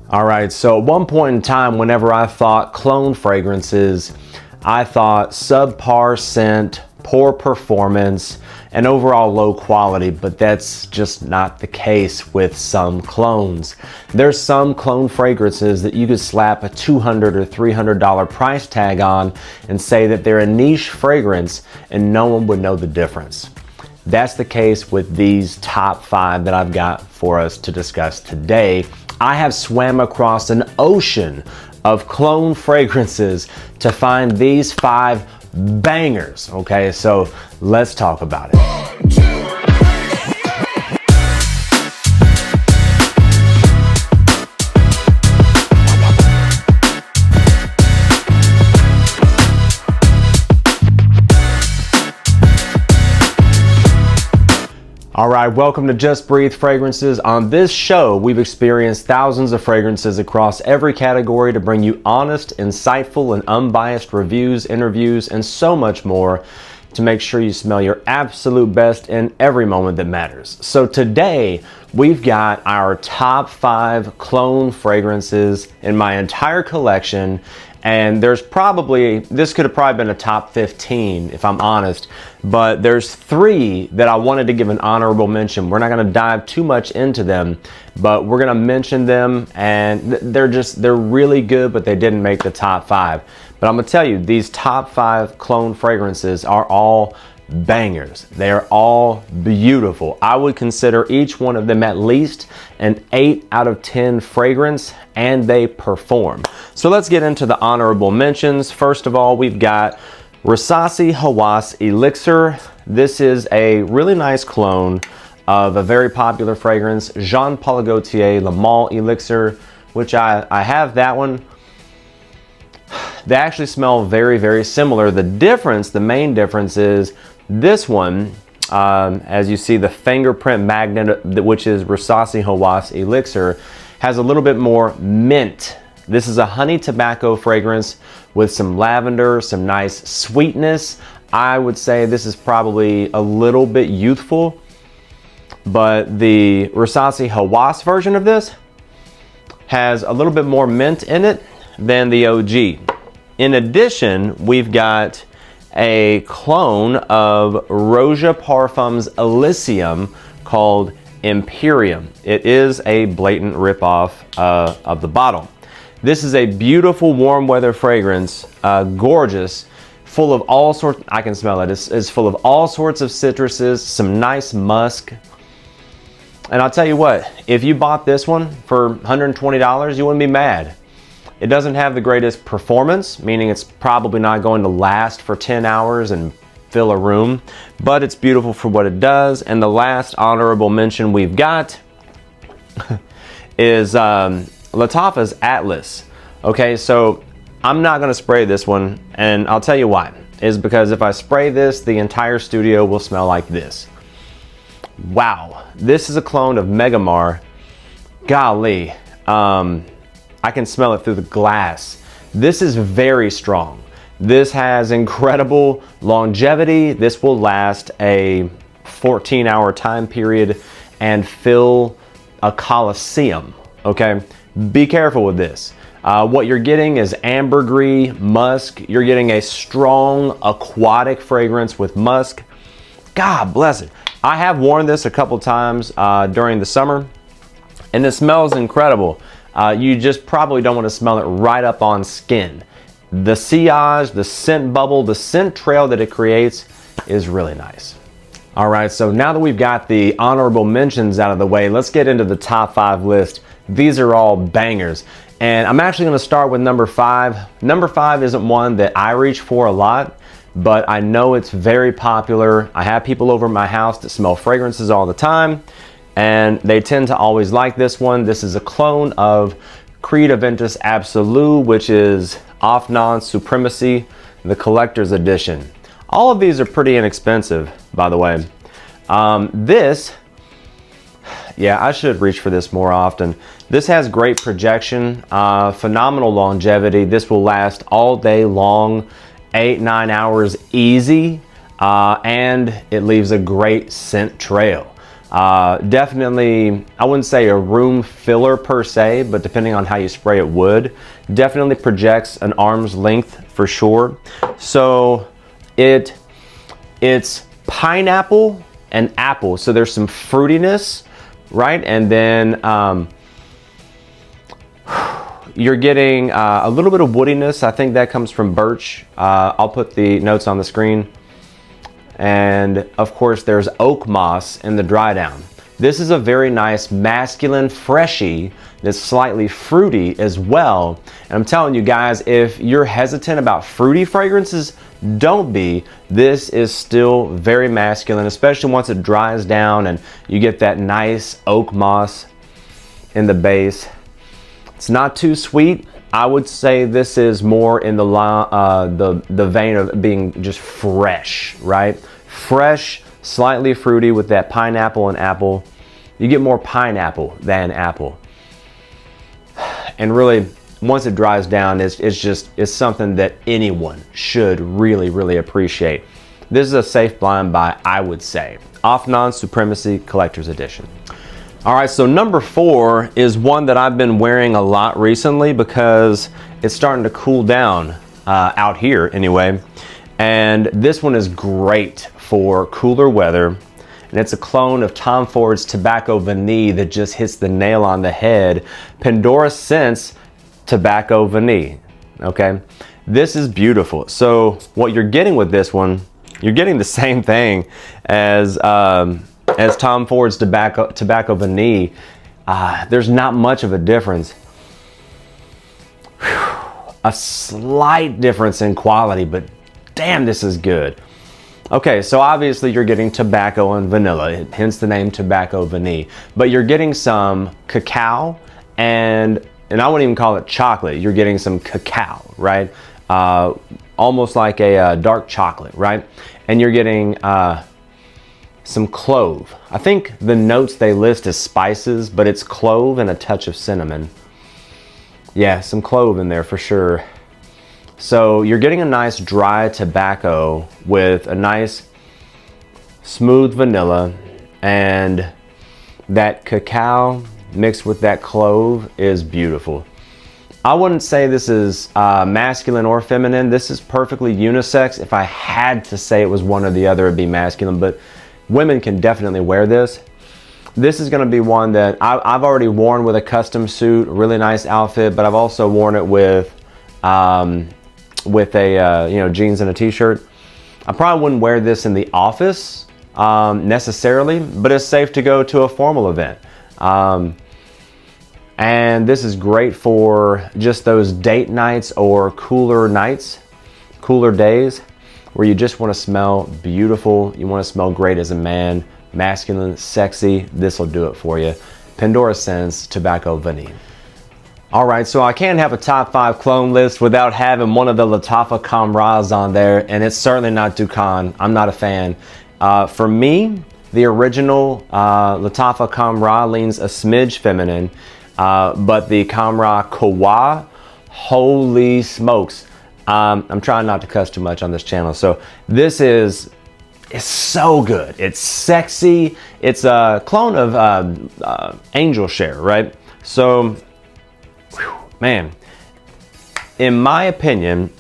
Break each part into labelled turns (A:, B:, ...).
A: All right, so at one point in time, whenever I thought cologne fragrances, I thought subpar scent, poor performance, and overall low quality, but that's just not the case with some clones. There's some clone fragrances that you could slap a $200 or $300 price tag on and say that they're a niche fragrance and no one would know the difference. That's the case with these top 5 that I've got for us to discuss today. I have swam across an ocean of cologne fragrances to find these 5 bangers. Okay, so let's talk about it. All right, welcome to Just Breathe Fragrances. On this show, we've experienced thousands of fragrances across every category to bring you honest, insightful, and unbiased reviews, interviews, and so much more to make sure you smell your absolute best in every moment that matters. So today, we've got our top 5 cologne fragrances in my entire collection. And this could have probably been a top 15 if I'm honest, but there's 3 that I wanted to give an honorable mention. We're not gonna dive too much into them, but we're gonna mention them, and they're really good, but they didn't make the top 5. But I'm gonna tell you, these top 5 cologne fragrances are all bangers. They are all beautiful. I would consider each one of them at least an 8 out of 10 fragrance, and they perform. So let's get into the honorable mentions. First of all, we've got Khamrah Qahwa Elixir. This is a really nice clone of a very popular fragrance, Jean Paul Gaultier Le Male Elixir, which I have that one. They actually smell very, very similar. The main difference is this one, as you see, the fingerprint magnet, which is Khamrah Qahwa Elixir, has a little bit more mint. This is a honey tobacco fragrance with some lavender, some nice sweetness. I would say this is probably a little bit youthful, but the Khamrah Qahwa version of this has a little bit more mint in it than the OG. In addition, we've got a clone of Roja Parfums Elysium called Imperium. It is a blatant ripoff of the bottle. This is a beautiful warm weather fragrance, gorgeous, full of all sorts, I can smell it, it's full of all sorts of citruses, some nice musk. And I'll tell you what, if you bought this one for $120, you wouldn't be mad. It doesn't have the greatest performance, meaning it's probably not going to last for 10 hours and fill a room, but it's beautiful for what it does. And the last honorable mention we've got is Lattafa's Atlas. Okay, so I'm not gonna spray this one, and I'll tell you why. Is because if I spray this, the entire studio will smell like this. Wow, this is a clone of Megamar. Golly. I can smell it through the glass. This is very strong. This has incredible longevity. This will last a 14-hour time period and fill a coliseum, okay? Be careful with this. What you're getting is ambergris, musk. You're getting a strong aquatic fragrance with musk. God bless it. I have worn this a couple times during the summer, and it smells incredible. You just probably don't want to smell it right up on skin. The sillage, the scent bubble, the scent trail that it creates is really nice. All right, so now that we've got the honorable mentions out of the way, let's get into the top 5 list. These are all bangers. And I'm actually gonna start with number 5. Number 5 isn't one that I reach for a lot, but I know it's very popular. I have people over at my house that smell fragrances all the time, and they tend to always like this one. This is a clone of Creed Aventus Absolute, which is Afnan Supremacy, the collector's edition. All of these are pretty inexpensive, by the way. Yeah, I should reach for this more often. This has great projection, phenomenal longevity. This will last all day long, 8-9 hours easy, and it leaves a great scent trail. Definitely, I wouldn't say a room filler per se, but depending on how you spray it would. Definitely projects an arm's length for sure. So it's pineapple and apple. So there's some fruitiness, right? And then you're getting a little bit of woodiness. I think that comes from birch. I'll put the notes on the screen. And of course there's oak moss in the dry down. This is a very nice masculine freshy that's slightly fruity as well. And I'm telling you guys, if you're hesitant about fruity fragrances, don't be. This is still very masculine, especially once it dries down and you get that nice oak moss in the base. It's not too sweet. I would say this is more in the vein of being just fresh, right? Fresh, slightly fruity with that pineapple and apple. You get more pineapple than apple. And really, once it dries down, it's something that anyone should really appreciate. This is a safe blind buy, I would say. Afnan Supremacy Collector's Edition. All right, so number 4 is one that I've been wearing a lot recently because it's starting to cool down out here anyway. And this one is great for cooler weather. And it's a clone of Tom Ford's Tobacco Vanille that just hits the nail on the head. Pandora Scents Tobacco Vanille, okay? This is beautiful. So what you're getting with this one, you're getting the same thing as Tom Ford's Tobacco Vanille. There's not much of a difference. A slight difference in quality, but damn, this is good. Okay, so obviously you're getting tobacco and vanilla, hence the name Tobacco Vanille. But you're getting some cacao and I wouldn't even call it chocolate. You're getting some cacao, right? Almost like a dark chocolate, right? And you're getting some clove. I think the notes they list as spices, but it's clove and a touch of cinnamon. Yeah, some clove in there for sure. So you're getting a nice dry tobacco with a nice smooth vanilla, and that cacao mixed with that clove is beautiful. I wouldn't say this is masculine or feminine. This is perfectly unisex. If I had to say it was one or the other, it'd be masculine, but women can definitely wear this. This is gonna be one that I've already worn with a custom suit, a really nice outfit, but I've also worn it with a jeans and a t-shirt. I probably wouldn't wear this in the office necessarily, but it's safe to go to a formal event. And this is great for just those date nights or cooler nights, cooler days, where you just want to smell beautiful. You want to smell great as a man, masculine, sexy. This will do it for you. Pandora Scents Tobacco Vanille. All right, so I can't have a top 5 clone list without having one of the Lattafa Khamrahs on there, and it's certainly not Dukan. I'm not a fan. For me, the original Lattafa Khamrah leans a smidge feminine, but the Khamrah Qahwa, holy smokes. I'm trying not to cuss too much on this channel. So this is so good. It's sexy. It's a clone of Angel Share, right? So, man, in my opinion,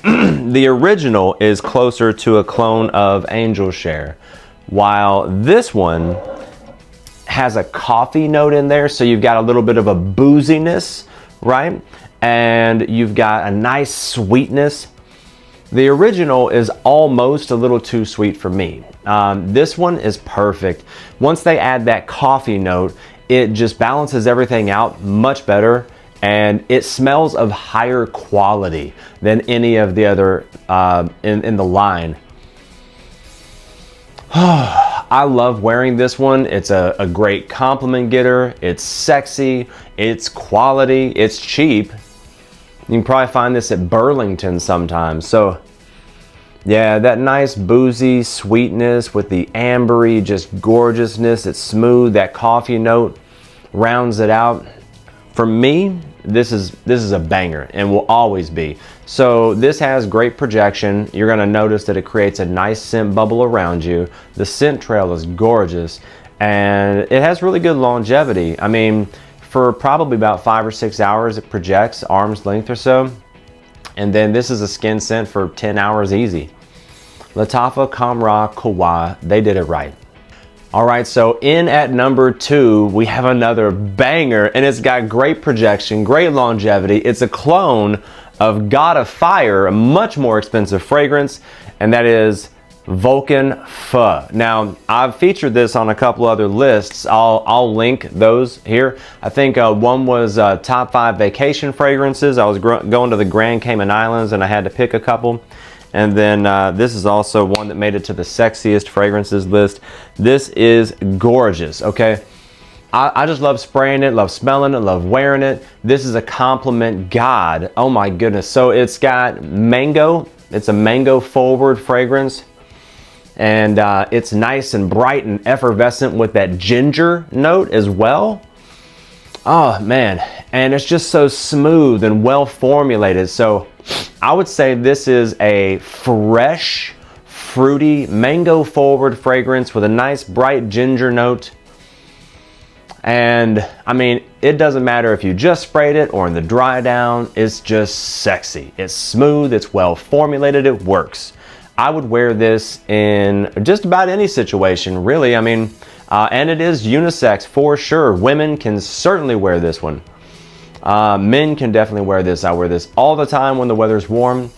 A: the original is closer to a clone of Angel Share, while this one has a coffee note in there, so you've got a little bit of a booziness, right? And you've got a nice sweetness. The original is almost a little too sweet for me. This one is perfect. Once they add that coffee note, it just balances everything out much better, and it smells of higher quality than any of the other in the line. I love wearing this one. It's a great compliment getter. It's sexy, it's quality, it's cheap. You can probably find this at Burlington sometimes. So yeah, that nice boozy sweetness with the ambery, just gorgeousness. It's smooth. That coffee note rounds it out. For me, this is a banger and will always be. So this has great projection. You're gonna notice that it creates a nice scent bubble around you. The scent trail is gorgeous. and it has really good longevity. I mean, for probably about 5 or 6 hours it projects, arm's length or so. And then this is a skin scent for 10 hours easy. Lattafa Khamrah Qahwa, they did it right. All right, so in at number 2, we have another banger, and it's got great projection, great longevity. It's a clone of God of Fire, a much more expensive fragrance, and that is Vulcan Feu. Now, I've featured this on a couple other lists. I'll link those here. I think one was top 5 vacation fragrances. I was going to the Grand Cayman Islands and I had to pick a couple. And then this is also one that made it to the sexiest fragrances list. This is gorgeous, okay? I just love spraying it, love smelling it, love wearing it. This is a compliment god. Oh my goodness. So it's got mango. It's a mango forward fragrance. And it's nice and bright and effervescent with that ginger note as well. Oh man, and it's just so smooth and well formulated. So I would say this is a fresh, fruity, mango forward fragrance with a nice bright ginger note. And I mean, it doesn't matter if you just sprayed it or in the dry down, it's just sexy. It's smooth, it's well formulated, it works. I would wear this in just about any situation, really. I mean, and it is unisex for sure. Women can certainly wear this one. Men can definitely wear this. I wear this all the time when the weather's warm.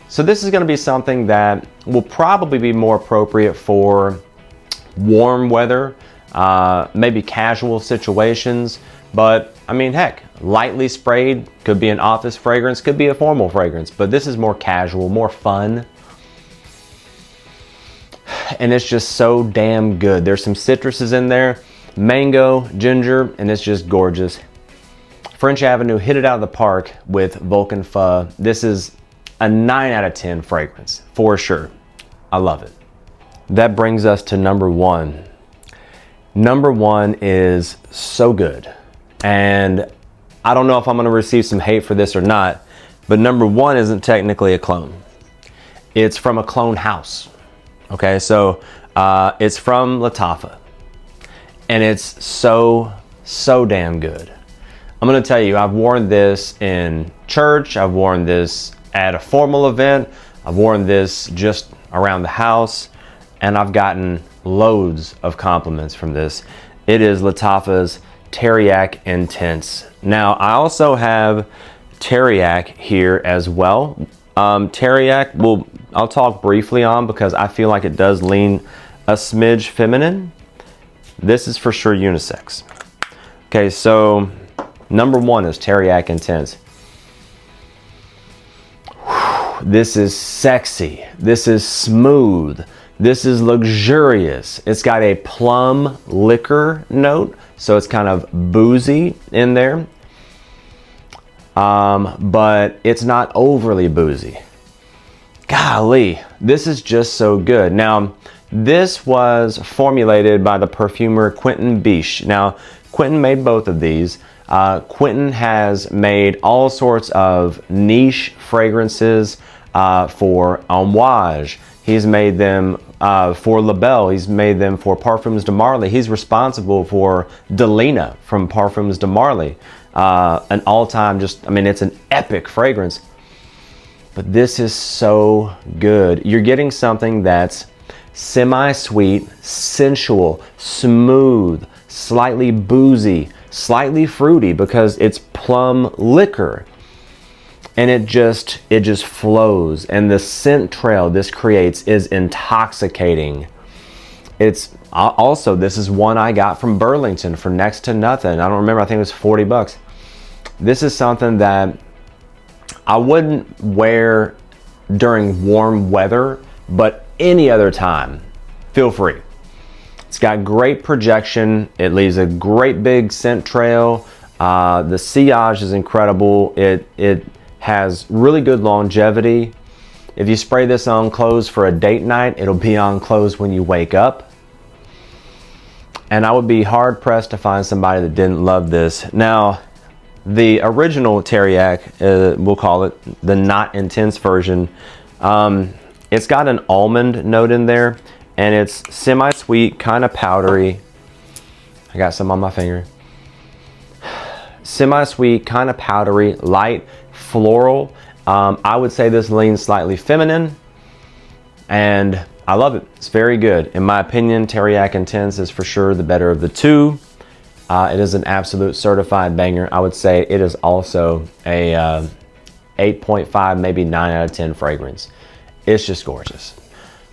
A: So this is going to be something that will probably be more appropriate for warm weather, maybe casual situations. But I mean, heck, lightly sprayed could be an office fragrance, could be a formal fragrance, but this is more casual, more fun. And it's just so damn good. There's some citruses in there, mango, ginger, and it's just gorgeous. French Avenue hit it out of the park with Vulcan Feu. This is a 9 out of 10 fragrance, for sure. I love it. That brings us to number 1. Number 1 is so good. And I don't know if I'm gonna receive some hate for this or not, but number 1 isn't technically a clone. It's from a clone house. Okay, so it's from Lattafa, and it's so damn good. I'm gonna tell you, I've worn this in church, I've worn this at a formal event, I've worn this just around the house, and I've gotten loads of compliments from this. It is Lattafa's Teriyaki Intense. Now, I also have Teriyaki here as well. Teriyaki, I'll talk briefly on because I feel like it does lean a smidge feminine. This is for sure unisex. Okay, so number 1 is Teriyaki Intense. This is sexy. This is smooth. This is luxurious. It's got a plum liquor note, so it's kind of boozy in there. But it's not overly boozy. Golly, this is just so good. Now, this was formulated by the perfumer Quentin Biche. Now, Quentin made both of these. Quentin has made all sorts of niche fragrances for Amouage. He's made them for La Belle. He's made them for Parfums de Marly. He's responsible for Delina from Parfums de Marly. An all-time, it's an epic fragrance. But this is so good. You're getting something that's semi-sweet, sensual, smooth, slightly boozy, slightly fruity because it's plum liquor. And it just flows. And the scent trail this creates is intoxicating. It's also, this is one I got from Burlington for next to nothing. I don't remember, I think it was 40 bucks. This is something that I wouldn't wear during warm weather, but any other time, feel free. It's got great projection. It leaves a great big scent trail. The sillage is incredible. It has really good longevity. If you spray this on clothes for a date night, it'll be on clothes when you wake up. And I would be hard pressed to find somebody that didn't love this. Now, the original Teriyaki, we'll call it the not intense version, it's got an almond note in there, and it's semi-sweet, kind of powdery. I got some on my finger. Semi-sweet, kind of powdery, light, floral. I would say this leans slightly feminine, and I love it. It's very good. In my opinion, Teriyaki Intense is for sure the better of the two. It is an absolute certified banger. I would say it is also a 8.5, maybe 9 out of 10 fragrance. It's just gorgeous.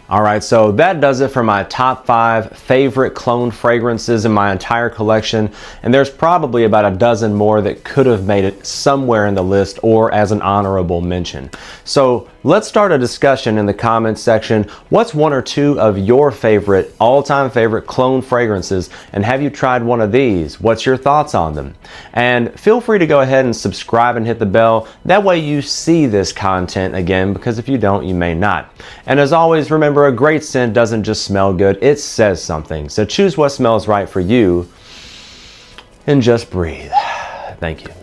A: All right, so that does it for my top 5 favorite clone fragrances in my entire collection. And there's probably about a dozen more that could have made it somewhere in the list or as an honorable mention. So let's start a discussion in the comments section. What's 1 or 2 of your favorite, all-time favorite clone fragrances? And have you tried one of these? What's your thoughts on them? And feel free to go ahead and subscribe and hit the bell. That way you see this content again, because if you don't, you may not. And as always, remember, a great scent doesn't just smell good, it says something. So choose what smells right for you and just breathe. Thank you.